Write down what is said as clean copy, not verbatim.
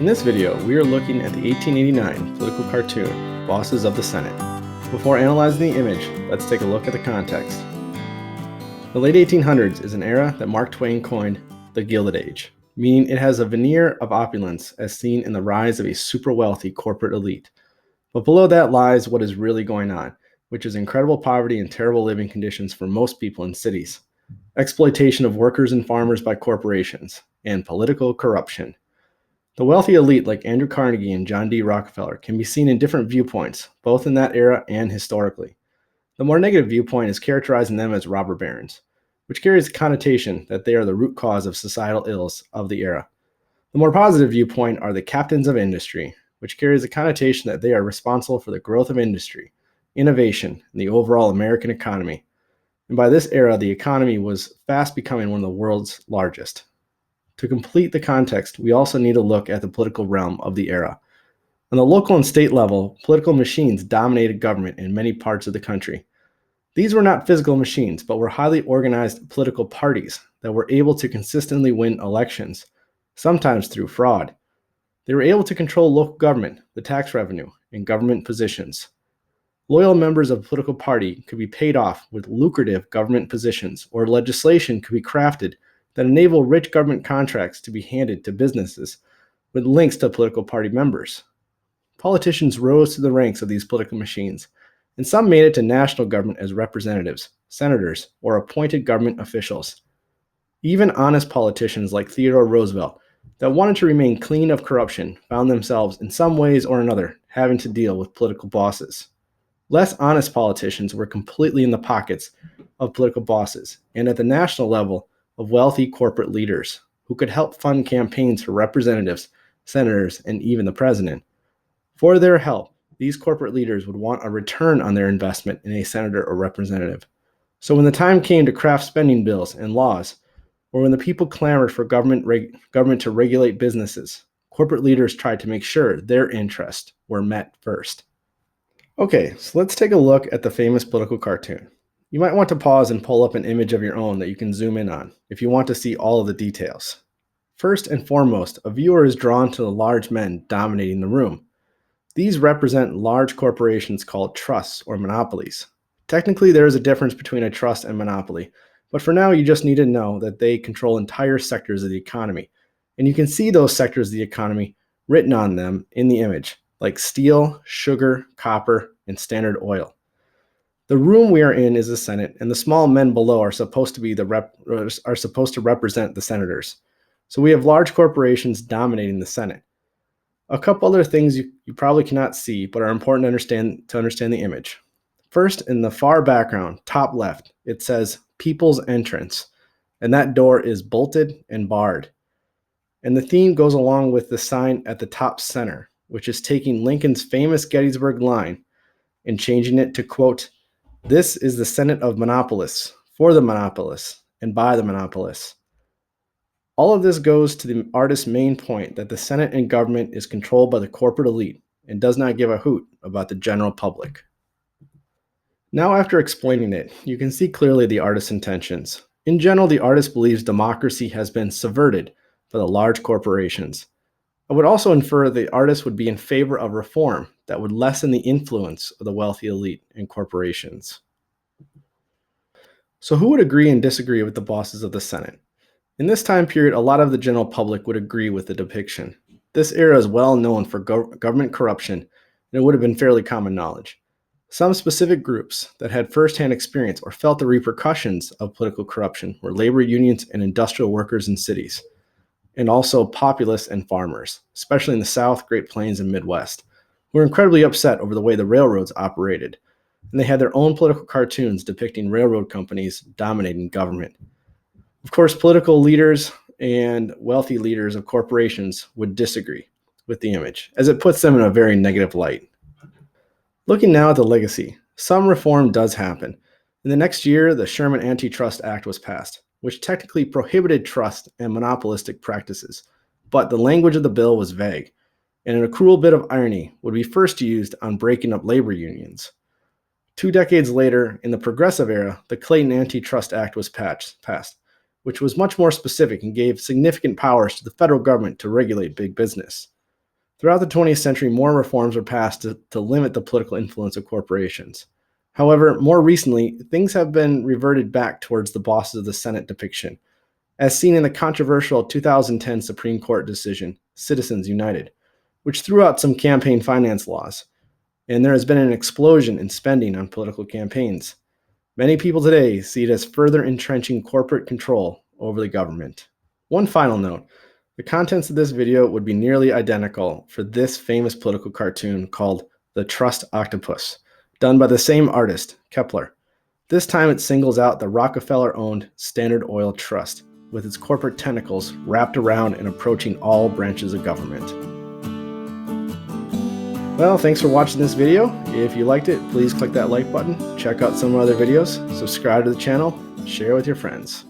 In this video, we are looking at the 1889 political cartoon, Bosses of the Senate. Before analyzing the image, let's take a look at the context. The late 1800s is an era that Mark Twain coined the Gilded Age, meaning it has a veneer of opulence as seen in the rise of a super wealthy corporate elite. But below that lies what is really going on, which is incredible poverty and terrible living conditions for most people in cities, exploitation of workers and farmers by corporations, and political corruption. The wealthy elite like Andrew Carnegie and John D. Rockefeller can be seen in different viewpoints, both in that era and historically. The more negative viewpoint is characterizing them as robber barons, which carries the connotation that they are the root cause of societal ills of the era. The more positive viewpoint are the captains of industry, which carries the connotation that they are responsible for the growth of industry, innovation, and the overall American economy. And by this era, the economy was fast becoming one of the world's largest. To complete the context, we also need to look at the political realm of the era. On the local and state level, political machines dominated government in many parts of the country. These were not physical machines, but were highly organized political parties that were able to consistently win elections, sometimes through fraud. They were able to control local government, the tax revenue, and government positions. Loyal members of a political party could be paid off with lucrative government positions, or legislation could be crafted that enable rich government contracts to be handed to businesses with links to political party members. Politicians rose to the ranks of these political machines, and some made it to national government as representatives, senators, or appointed government officials. Even honest politicians like Theodore Roosevelt that wanted to remain clean of corruption found themselves in some ways or another having to deal with political bosses. Less honest politicians were completely in the pockets of political bosses, and at the national level, of wealthy corporate leaders who could help fund campaigns for representatives, senators, and even the president. For their help, these corporate leaders would want a return on their investment in a senator or representative. So when the time came to craft spending bills and laws, or when the people clamored for government to regulate businesses, corporate leaders tried to make sure their interests were met first. Okay, so let's take a look at the famous political cartoon. You might want to pause and pull up an image of your own that you can zoom in on if you want to see all of the details. First and foremost, a viewer is drawn to the large men dominating the room. These represent large corporations called trusts or monopolies. Technically, there is a difference between a trust and monopoly, but for now you just need to know that they control entire sectors of the economy. And you can see those sectors of the economy written on them in the image, like steel, sugar, copper, and Standard Oil. The room we are in is the Senate, and the small men below are supposed to represent the senators. So we have large corporations dominating the Senate. A couple other things you probably cannot see, but are important to understand the image. First, in the far background, top left, it says People's Entrance, and that door is bolted and barred. And the theme goes along with the sign at the top center, which is taking Lincoln's famous Gettysburg line and changing it to, quote, "This is the Senate of monopolists, for the monopolists, and by the monopolists." All of this goes to the artist's main point that the Senate and government is controlled by the corporate elite and does not give a hoot about the general public. Now, after explaining it, you can see clearly the artist's intentions. In general, the artist believes democracy has been subverted by the large corporations. I would also infer the artist would be in favor of reform that would lessen the influence of the wealthy elite and corporations. So who would agree and disagree with the bosses of the Senate? In this time period, a lot of the general public would agree with the depiction. This era is well known for government corruption, and it would have been fairly common knowledge. Some specific groups that had firsthand experience or felt the repercussions of political corruption were labor unions and industrial workers in cities, and also populace and farmers, especially in the South, Great Plains, and Midwest, who were incredibly upset over the way the railroads operated, and they had their own political cartoons depicting railroad companies dominating government. Of course, political leaders and wealthy leaders of corporations would disagree with the image, as it puts them in a very negative light. Looking now at the legacy, some reform does happen. In the next year, the Sherman Anti-Trust Act was passed, which technically prohibited trust and monopolistic practices, but the language of the bill was vague, and in a cruel bit of irony, would be first used on breaking up labor unions. 2 decades later, in the Progressive era, the Clayton Anti-Trust Act was passed, which was much more specific and gave significant powers to the federal government to regulate big business. Throughout the 20th century, more reforms were passed to limit the political influence of corporations. However, more recently, things have been reverted back towards the bosses of the Senate depiction, as seen in the controversial 2010 Supreme Court decision, Citizens United, which threw out some campaign finance laws, and there has been an explosion in spending on political campaigns. Many people today see it as further entrenching corporate control over the government. One final note, the contents of this video would be nearly identical for this famous political cartoon called The Trust Octopus, done by the same artist, Keppler. This time it singles out the Rockefeller-owned Standard Oil Trust, with its corporate tentacles wrapped around and approaching all branches of government. Well, thanks for watching this video. If you liked it, please click that like button, check out some other videos, subscribe to the channel, share with your friends.